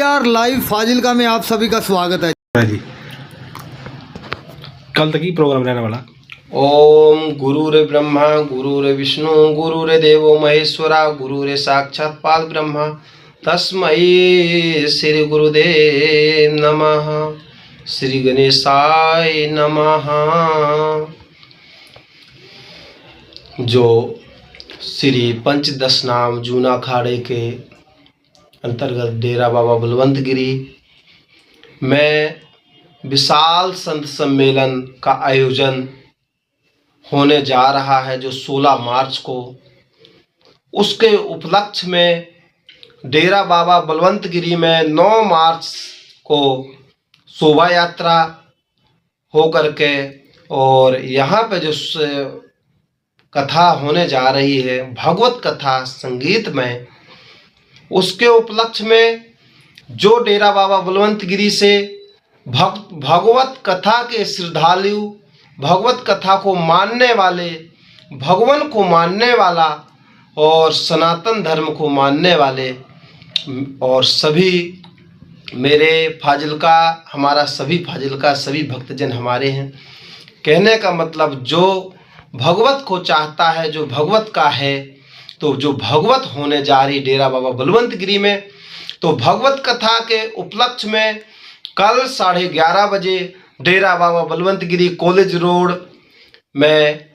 AR live Fazilka में आप सभी का स्वागत है जी। कल तक ही प्रोग्राम रहने वाला। ओम गुरुरे ब्रह्मा गुरुरे विष्णु गुरुरे देवो महेश्वरा गुरुरे साक्षात पाल ब्रह्मा तस्मै श्री गुरुदेव नमः। श्री गणेशाय नमः। जो श्री पंचदश नाम जूना अखाड़े के अंतर्गत डेरा बाबा बलवंत गिरी में विशाल संत सम्मेलन का आयोजन होने जा रहा है, जो 16 मार्च को, उसके उपलक्ष्य में डेरा बाबा बलवंत गिरी में 9 मार्च को शोभा यात्रा हो करके और यहाँ पे जो कथा होने जा रही है, भगवत कथा संगीत में, उसके उपलक्ष्य में जो डेरा बाबा बलवंत गिरी से भगवत कथा के श्रद्धालु, भगवत कथा को मानने वाले, भगवान को मानने वाला और सनातन धर्म को मानने वाले और सभी मेरे फाजिलका, हमारा सभी फाजिलका, सभी भक्तजन हमारे हैं। कहने का मतलब जो भगवत को चाहता है, जो भगवत का है, तो जो भगवत होने जा रही डेरा बाबा बलवंत गिरी में, तो भगवत कथा के उपलक्ष्य में कल 11:30 बजे डेरा बाबा बलवंत गिरी कॉलेज रोड में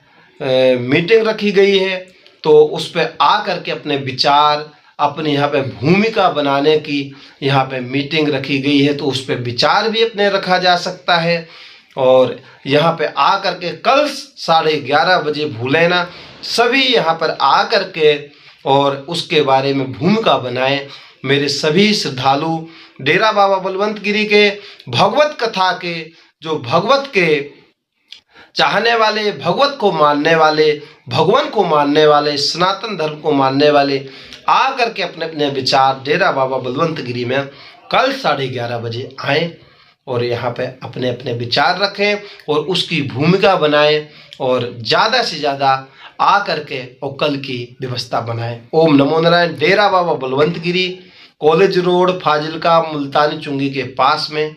मीटिंग रखी गई है। तो उस पर आ कर के अपने विचार, अपने यहाँ पे भूमिका बनाने की यहाँ पे मीटिंग रखी गई है, तो उस पर विचार भी अपने रखा जा सकता है। और यहाँ पे आ कर के कल 11:30 बजे भूले ना, सभी यहाँ पर आ कर के और उसके बारे में भूमिका बनाएं। मेरे सभी श्रद्धालु डेरा बाबा बलवंत गिरी के भगवत कथा के, जो भगवत के चाहने वाले, भगवत को मानने वाले, भगवान को मानने वाले, सनातन धर्म को मानने वाले, आ करके अपने अपने विचार डेरा बाबा बलवंत गिरी में कल 11:30 बजे आएँ और यहाँ पे अपने अपने विचार रखें और उसकी भूमिका बनाएं और ज़्यादा से ज़्यादा आ करके और कल की व्यवस्था बनाएं। ओम नमो नारायण। डेरा बाबा बलवंत गिरी, कॉलेज रोड, फाजिलका, मुल्तानी चुंगी के पास में।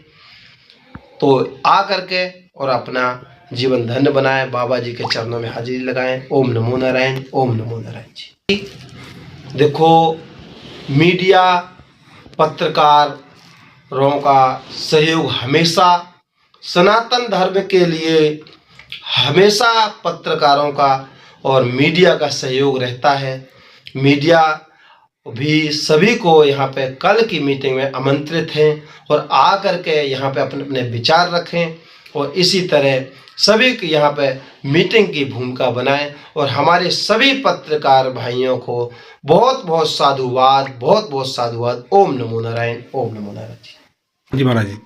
तो आ करके और अपना जीवन धन्य बनाएं, बाबा जी के चरणों में हाजिरी लगाएं। ओम नमो नारायण, ओम नमो नारायण जी। देखो, मीडिया, पत्रकारों का सहयोग हमेशा सनातन धर्म के लिए, हमेशा पत्रकारों का और मीडिया का सहयोग रहता है। मीडिया भी सभी को यहाँ पे कल की मीटिंग में आमंत्रित हैं और आ करके यहाँ पे अपने अपने विचार रखें और इसी तरह सभी को यहाँ पे मीटिंग की भूमिका बनाएं। और हमारे सभी पत्रकार भाइयों को बहुत बहुत साधुवाद, बहुत बहुत साधुवाद। ओम नमो नारायण, ओम नमो नारायण जी महाराज जी।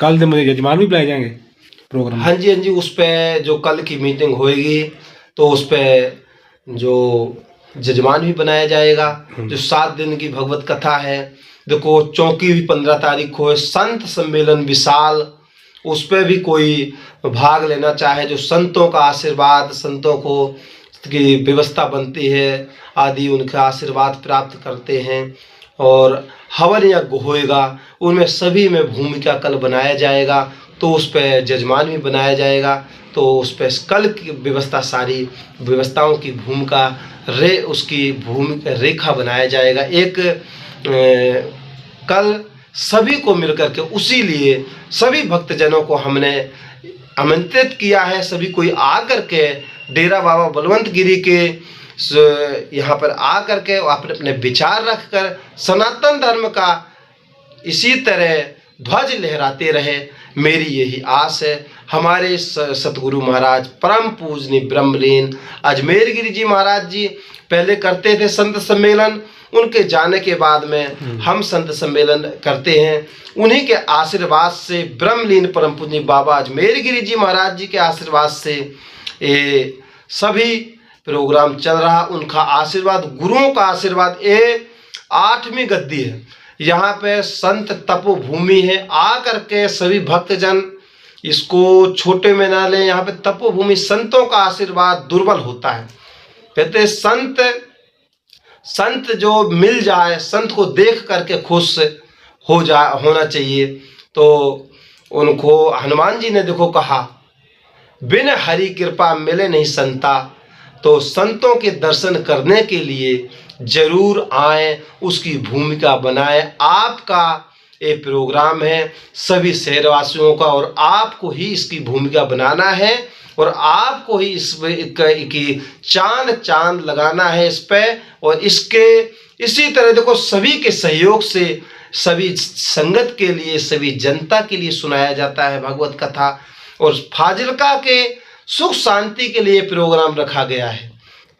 कल से मुझे यजमान भी बुलाए जाएंगे प्रोग्राम। हाँ जी, हाँ जी। उस पर जो कल की मीटिंग होएगी तो उस पर जो जजमान भी बनाया जाएगा। जो 7 दिन की भगवत कथा है, देखो चौकी भी 15 तारीख को है। संत सम्मेलन विशाल, उस पर भी कोई भाग लेना चाहे, जो संतों का आशीर्वाद, संतों को की व्यवस्था बनती है आदि, उनका आशीर्वाद प्राप्त करते हैं और हवन यज्ञ होएगा, उनमें सभी में भूमिका कल बनाया जाएगा। तो उस पर जजमान भी बनाया जाएगा। तो उस पर कल की व्यवस्था, सारी व्यवस्थाओं की भूमिका उसकी भूमिका रेखा बनाया जाएगा। एक कल सभी को मिलकर के, उसी लिए सभी भक्तजनों को हमने आमंत्रित किया है। सभी कोई आ करके डेरा बाबा बलवंत गिरी के यहाँ पर आ करके अपने अपने विचार रख कर सनातन धर्म का इसी तरह ध्वज लहराते रहे, मेरी यही आस है। हमारे सतगुरु महाराज परम पूजनीय ब्रह्मलीन अजमेर गिरी जी महाराज जी पहले करते थे संत सम्मेलन, उनके जाने के बाद में हम संत सम्मेलन करते हैं। उन्हीं के आशीर्वाद से, ब्रह्मलीन परम पूजनीय बाबा अजमेर गिरी जी महाराज जी के आशीर्वाद से ये सभी प्रोग्राम चल रहा। उनका आशीर्वाद, गुरुओं का आशीर्वाद, ये 8वीं गद्दी है। यहाँ पे संत तपोभूमि है। आ करके सभी भक्तजन इसको छोटे में ना लें। यहाँ पे तपोभूमि, संतों का आशीर्वाद दुर्बल होता है। कहते संत जो मिल जाए, संत को देख करके खुश होना चाहिए। तो उनको हनुमान जी ने देखो कहा, बिन हरि कृपा मिले नहीं संता, तो संतों के दर्शन करने के लिए जरूर आए, उसकी भूमिका बनाए। आपका ये प्रोग्राम है सभी शहरवासियों का, और आपको ही इसकी भूमिका बनाना है, और आपको ही इसकी चांद लगाना है इस पे। और इसी तरह देखो सभी के सहयोग से, सभी संगत के लिए, सभी जनता के लिए सुनाया जाता है भगवत कथा, और फाजिल्का के सुख शांति के लिए प्रोग्राम रखा गया है।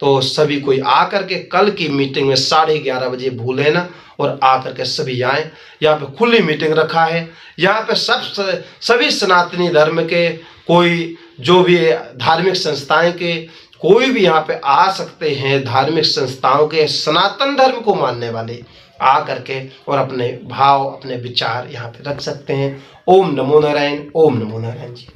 तो सभी कोई आकर के कल की मीटिंग में 11:30 बजे भूले ना, और आकर के सभी आए। यहाँ पे खुली मीटिंग रखा है। यहाँ पे सभी सनातनी धर्म के, कोई जो भी धार्मिक संस्थाएं के, कोई भी यहाँ पे आ सकते हैं। धार्मिक संस्थाओं के, सनातन धर्म को मानने वाले आ करके और अपने भाव, अपने विचार यहाँ पे रख सकते हैं। ओम नमो नारायण, ओम नमो नारायण जी।